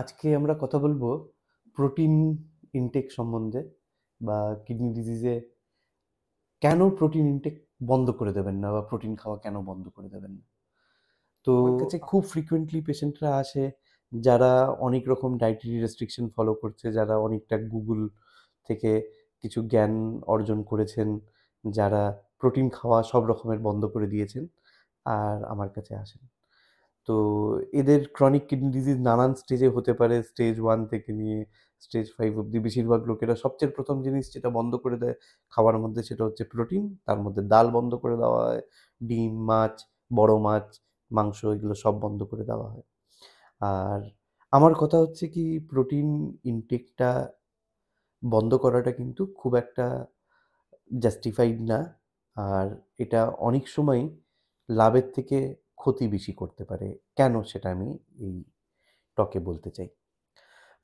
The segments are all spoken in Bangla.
আজকে আমরা কথা বলবো প্রোটিন ইনটেক সম্বন্ধে বা কিডনি ডিজিজে কেন প্রোটিন ইনটেক বন্ধ করে দেবেন না বা প্রোটিন খাওয়া কেন বন্ধ করে দেবেন না। তো আমার কাছে খুব ফ্রিকোয়েন্টলি পেশেন্টরা আসে যারা অনেক রকম ডায়েটারি রেস্ট্রিকশন ফলো করছে, যারা অনেকটা গুগল থেকে কিছু জ্ঞান অর্জন করেছেন, যারা প্রোটিন খাওয়া সব রকমের বন্ধ করে দিয়েছেন আর আমার কাছে আসেন। তো এদের ক্রনিক কিডনি ডিজিজ নানান স্টেজে হতে পারে, স্টেজ 1 থেকে নিয়ে স্টেজ 5 অব্দি। বেশিরভাগ লোকেরা সবচেয়ে প্রথম জিনিস যেটা বন্ধ করে দেয় খাওয়ার মধ্যে সেটা হচ্ছে প্রোটিন। তার মধ্যে ডাল বন্ধ করে দেওয়া হয়, ডিম, মাছ, বড় মাছ, মাংস এগুলো সব বন্ধ করে দেওয়া হয়। আর আমার কথা হচ্ছে কি, প্রোটিন ইনটেকটা বন্ধ করাটা কিন্তু খুব একটা জাস্টিফাইড না। আর এটা অনেক সময়ই লাভের থেকে ক্ষতি বেশি করতে পারে। কেন সেটা আমি এই টকে বলতে চাই।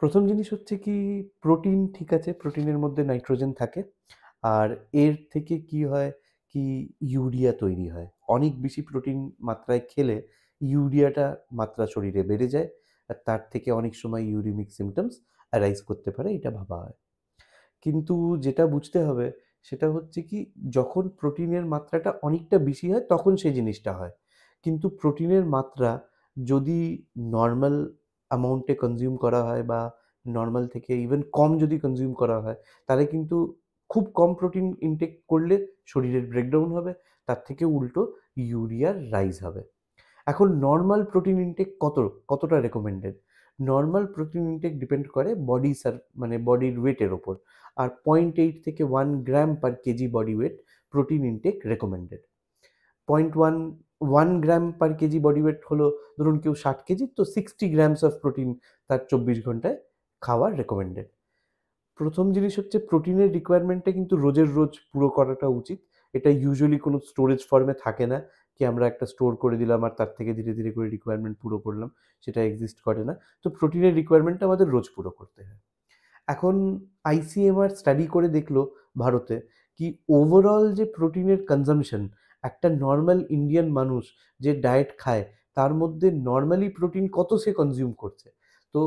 প্রথম জিনিস হচ্ছে কি, প্রোটিন ঠিক আছে, প্রোটিনের মধ্যে নাইট্রোজেন থাকে। আর এর থেকে কি হয় কি, ইউরিয়া তৈরি হয়। অনেক বেশি প্রোটিন মাত্রায় খেলে ইউরিয়াটা মাত্রা শরীরে বেড়ে যায়। আর তার থেকে অনেক সময় ইউরিমিক সিম্পটমস অ্যারাইজ করতে পারে, এটা ভাবা হয়। কিন্তু যেটা বুঝতে হবে সেটা হচ্ছে কি, যখন প্রোটিনের মাত্রাটা অনেকটা বেশি হয় তখন সেই জিনিসটা হয়। কিন্তু প্রোটিনের মাত্রা যদি নর্মাল অ্যামাউন্টে কনজিউম করা হয় বা নর্মাল থেকে ইভেন কম যদি কনজিউম করা হয়, তাহলে কিন্তু খুব কম প্রোটিন ইনটেক করলে শরীরের ব্রেকডাউন হবে, তার থেকে উল্টো ইউরিয়ার রাইজ হবে। এখন নর্মাল প্রোটিন ইনটেক কতটা রেকমেন্ডেড? নর্মাল প্রোটিন ইনটেক ডিপেন্ড করে মানে বডির ওয়েটের ওপর। আর 0.8 থেকে 1 gram per KG body weight protein intake recommended. 1 gram per KG body weight হলো, ধরুন কেউ 60 কেজি, তো 60 গ্রামস অফ প্রোটিন তার 24 ঘন্টায় খাওয়া রেকমেন্ডেড। প্রথম জিনিস হচ্ছে প্রোটিনের রিকোয়ারমেন্টটা কিন্তু রোজের রোজ পুরো করাটা উচিত। এটা ইউজুয়ালি কোনো স্টোরেজ ফর্মে থাকে না, কি আমরা একটা স্টোর করে দিলাম আর তার থেকে ধীরে ধীরে করে রিকোয়ারমেন্ট পুরো করলাম, সেটা এক্সিস্ট করে না। তো প্রোটিনের রিকোয়ারমেন্টটা আমাদের রোজ পুরো করতে হয়। এখন আইসিএমআর স্টাডি করে দেখলো ভারতে কি, ওভারঅল যে প্রোটিনের কনজাম্পশন একটা নর্মাল ইন্ডিয়ান মানুষ যে ডায়েট খায় তার মধ্যে নর্মালি প্রোটিন কত সে কনজিউম করছে। তো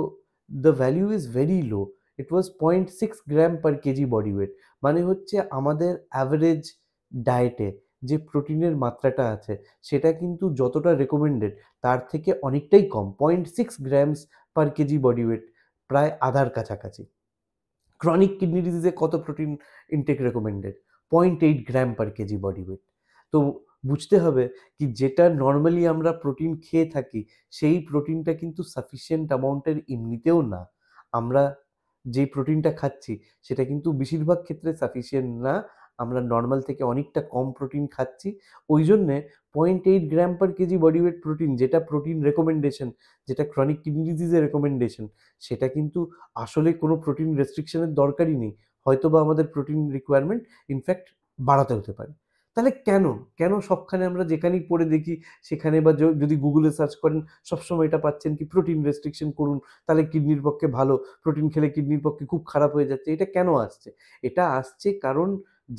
the value is very low. It was 0.6 gram per KG body wait. মানে হচ্ছে আমাদের অ্যাভারেজ ডায়েটে যে প্রোটিনের মাত্রাটা আছে সেটা কিন্তু যতটা রেকমেন্ডেড তার থেকে অনেকটাই কম, 0.6 গ্রামস পার কেজি বডি ওয়েট, প্রায় আধার কাছাকাছি। ক্রনিক কিডনি ডিজিজে কত প্রোটিন ইনটেক রেকমেন্ডেড? 0.8 গ্রাম পার কেজি বডি ওয়েট। তো বুঝতে হবে কি, যেটা নর্মালি আমরা প্রোটিন খেয়ে থাকি সেই প্রোটিনটা কিন্তু সাফিসিয়েন্ট অ্যামাউন্টের এমনিতেও না। আমরা যেই প্রোটিনটা খাচ্ছি সেটা কিন্তু বেশিরভাগ ক্ষেত্রে সাফিসিয়েন্ট না। আমরা নর্মাল থেকে অনেকটা কম প্রোটিন খাচ্ছি। ওই জন্যে 0.8 গ্রাম per KG body weight protein, যেটা প্রোটিন রেকমেন্ডেশন, যেটা ক্রনিক কিডনি ডিজিজের রেকমেন্ডেশন, সেটা কিন্তু আসলে কোনো প্রোটিন রেস্ট্রিকশনের দরকারই নেই। হয়তোবা আমাদের প্রোটিন রিকোয়ারমেন্ট ইনফ্যাক্ট বাড়াতে হতে পারে। তাহলে কেন সবখানে আমরা যেখানেই পড়ে দেখি সেখানে, বা যদি গুগলে সার্চ করেন সবসময় এটা পাচ্ছেন কি প্রোটিন রেস্ট্রিকশন করুন, তাহলে কিডনির পক্ষে ভালো, প্রোটিন খেলে কিডনির পক্ষে খুব খারাপ হয়ে যাচ্ছে। এটা কেন আসছে? এটা আসছে কারণ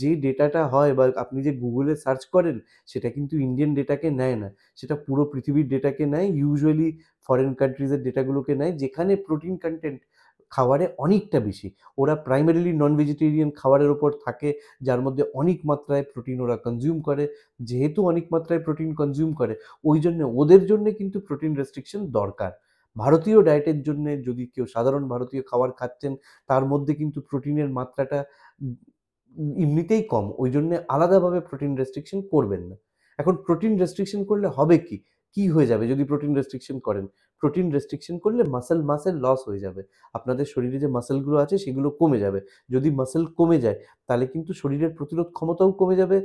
যে ডেটাটা হয় বা আপনি যে গুগলে সার্চ করেন সেটা কিন্তু ইন্ডিয়ান ডেটাকে নেয় না, সেটা পুরো পৃথিবীর ডেটাকে নেয়। ইউজুয়ালি ফরেন কান্ট্রিজের ডেটাগুলোকে নেয় যেখানে প্রোটিন কন্টেন্ট খাবারে অনেকটা বেশি। ওরা প্রাইমারিলি নন ভেজিটেরিয়ান খাবারের ওপর থাকে, যার মধ্যে অনেক মাত্রায় প্রোটিন ওরা কনজিউম করে। যেহেতু অনেক মাত্রায় প্রোটিন কনজিউম করে, ওই জন্য ওদের জন্য কিন্তু প্রোটিন রেস্ট্রিকশন দরকার। ভারতীয় ডায়েটের জন্য যদি কেউ সাধারণ ভারতীয় খাবার খাচ্ছেন তার মধ্যে কিন্তু প্রোটিনের মাত্রাটা এমনিতেই কম, ওই জন্য আলাদাভাবে প্রোটিন রেস্ট্রিকশন করবেন না। এখন প্রোটিন রেস্ট্রিকশন করলে হবে কি, কি হয়ে যাবে যদি প্রোটিন রেস্ট্রিকশন করেন? প্রোটিন রেস্ট্রিকশন করলে মাসেল লস হয়ে যাবে। আপনাদের শরীরে যে মাসেলগুলো আছে সেগুলো কমে যাবে। যদি মাসেল কমে যায় তাহলে কিন্তু শরীরের প্রতিরোধ ক্ষমতাও কমে যাবে,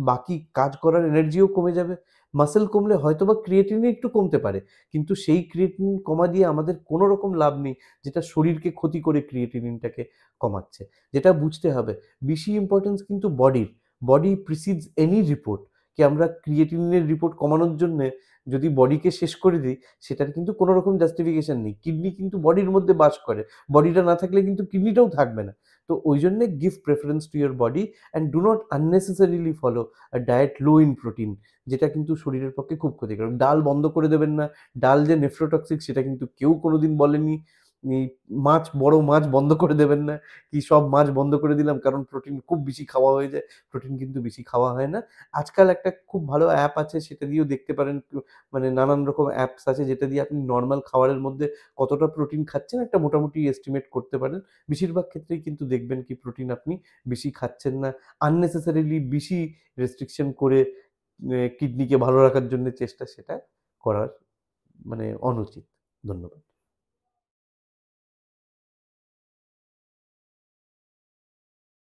বাকি কাজ করার এনার্জিও কমে যাবে। মাসেল কমলে হয়তোবা ক্রিয়েটিনিন একটু কমতে পারে, কিন্তু সেই ক্রিয়েটিনিন কমা দিয়ে আমাদের কোনো রকম লাভ নেই যেটা শরীরকে ক্ষতি করে ক্রিয়েটিনিনটাকে কমাচ্ছে। যেটা বুঝতে হবে, বেশি ইম্পর্টেন্স কিন্তু বডির। Body precedes any report. কি আমরা ক্রিয়েটিনিনের রিপোর্ট কমানোর জন্যে যদি বডিকে শেষ করে দিই, সেটার কিন্তু কোনো রকম জাস্টিফিকেশন নেই। কিডনি কিন্তু বডির মধ্যে বাস করে। বডিটা না থাকলে কিন্তু কিডনিটাও থাকবে না। তো ওই জন্যে give preference to your body and do not unnecessarily follow a diet low in protein, যেটা কিন্তু শরীরের পক্ষে খুব ক্ষতিকারক। ডাল বন্ধ করে দেবেন না, ডাল যে নেফ্রোটক্সিক সেটা কিন্তু কেউ কোনোদিন বলেনি। এই মাছ, বড় মাছ বন্ধ করে দেবেন না, কি সব মাছ বন্ধ করে দিলাম কারণ প্রোটিন খুব বেশি খাওয়া হয়ে যায়। প্রোটিন কিন্তু বেশি খাওয়া হয় না। আজকাল একটা খুব ভালো অ্যাপ আছে, সেটা দিয়েও দেখতে পারেন। মানে নানান রকম অ্যাপস আছে যেটা দিয়ে আপনি নরমাল খাবারের মধ্যে কতটা প্রোটিন খাচ্ছেন একটা মোটামুটি এস্টিমেট করতে পারেন। বেশিরভাগ ক্ষেত্রেই কিন্তু দেখবেন কি প্রোটিন আপনি বেশি খাচ্ছেন না। আননেসেসারিলি বেশি রেস্ট্রিকশন করে কিডনিকে ভালো রাখার জন্য চেষ্টা, সেটা করার মানে অনুচিত। ধন্যবাদ।